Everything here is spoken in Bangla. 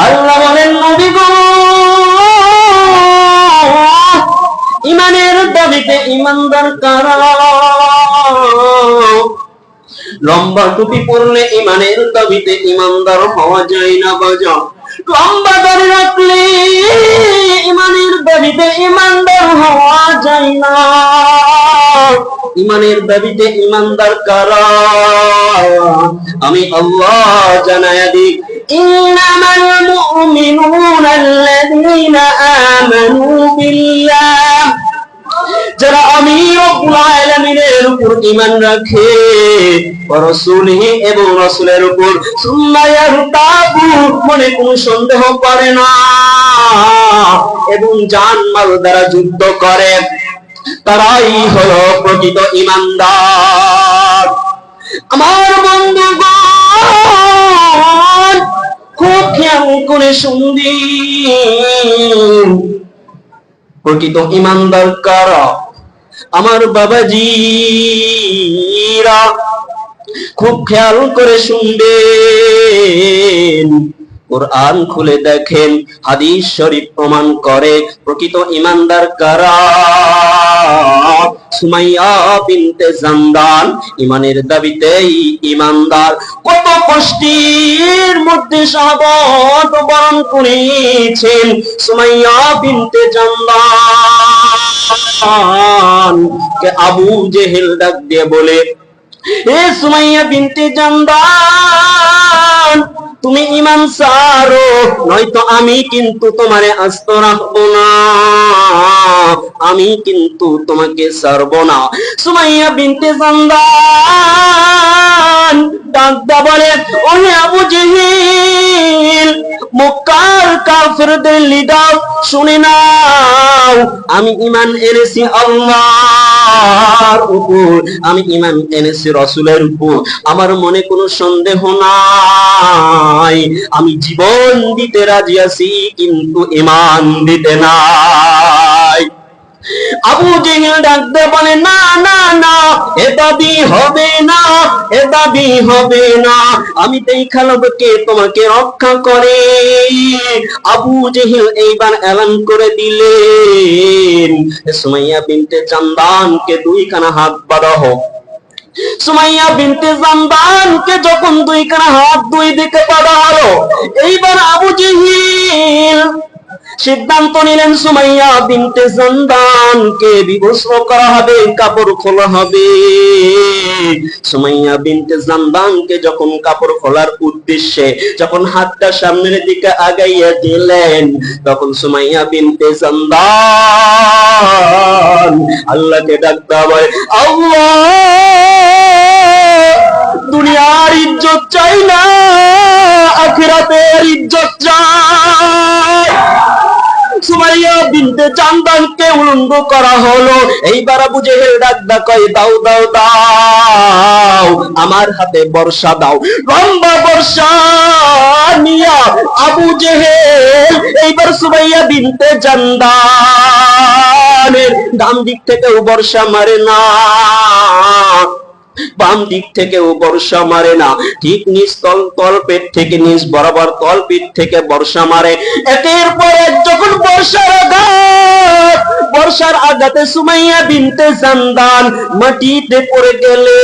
আল্লাহ বলেন, নবী গো, ইমানের দাবিতে ইমানদার কারা? লম্বা টুপি পরলে ইমানের দাবিতে ইমানদার হওয়া যায় না বাজা। লম্বা দাড়ি রাখলে ইমানের দাবিতে ইমানদার হওয়া যায় না। ইমানের দাবিতে ইমানদার কারা? আমি আল্লাহ জানায়া দিই, ইন্নামাল মুমিনুনা আল্লাযীনা আমানু বিল্লাহ, যারা আমি রব্বুল আলামিনের উপর ঈমান রাখে, ওয়া রাসূলিহি এবং রাসূলের উপর, সুম্মা ইয়ারতাবু, মনে কোনো সন্দেহ করে না, এবং জান মাল দ্বারা যুদ্ধ করে, তারাই হলো প্রকৃত ঈমানদার। আমার বন্ধুগণ, খুব খেয়াল করে শুনবেন, প্রকৃত ঈমানদার কারা? আমার বাবাজিরা খুব খেয়াল করে শুনবেন। কোরআন খুলে দেখেন, হাদিস শরীফ প্রমাণ করে প্রকৃত ঈমানদার কারা। সুমাইয়া বিনতে জামদান ঈমানের দাবিতেই ঈমানদার। কত কষ্টের মধ্যে শাহাদাত বরণ করেছেন সুমাইয়া বিনতে জামদান কে আবু জেহেল ডাক দিয়ে বলে, হে সুমাইয়া বিনতে জামদান, তুমি ঈমান ছাড়ো, নয়তো আমি কিন্তু তোমারে আস্ত রাখবো না, আমি কিন্তু তোমাকে ছাড়বো না। সুমাইয়া বিনতে জামদান ডাক দিয়ে বলে, ওহে আবু জেহেল, মক্কার কাফেরদের লিডার, শুনে নাও, আমি ঈমান এনেছি আল্লাহর উপর, আমি ঈমান এনেছি রাসূলের উপর, আমার মনে কোনো সন্দেহ নাই, আমি জীবন দিতে রাজি আছি, কিন্তু ঈমান দিতে নাই। আবু জেহেল ডাকতে বলে, না না না, এ দাবি হবে না, এ দাবি হবে না, আমি দেখাবো কে তোমাকে রক্ষা করে। আবু জেহেল এইবার এলান করে দিলেন, সুমাইয়া বিনতে জামদানকে দুইখানা হাত বাঁধো। সুমাইয়া বিনতে জামদানকে যখন দুইখানা হাত দুই দিকে বাঁধা হলো, এইবার আবু জেহেল সিদ্ধান্ত নিলেন সুমাইয়া বিনতে জামদানকে বিবস্ত্র করা হবে, কাপড় খোলা হবে। সুমাইয়া বিনতে জামদানকে যখন কাপড় খোলার উদ্দেশ্যে যখন হাতটা সামনের দিকে আগাইয়া দিলেন, তখন সুমাইয়া বিনতে জামদান আল্লাহকে ডাকতে বলে, আল্লাহ, দুনিয়ার ইজ্জত চাই না, আখিরাতের ইজ্জত চাই। সুমাইয়া বিনতে জামদানকে উলঙ্গ করা হলো। এইবার আবু জেহেল ডাকদা কয়, দাও দাও দাও, আমার হাতে বর্ষা দাও। লম্বা বর্ষা নিয়া আবু জেহেল এইবার সুমাইয়া বিনতে জামদানের ডান দিক থেকেও বর্ষা মারে না, বাম দিক থেকেও বর্ষা মারে না, ঠিক নিচ তল পেট থেকে নিচ বরাবর তল পিঠ থেকে বর্ষা মারে। একের পর এক যখন বর্ষার আঘাতে সুমাইয়া বিনতে জামদান মাটিতে পড়ে গেলে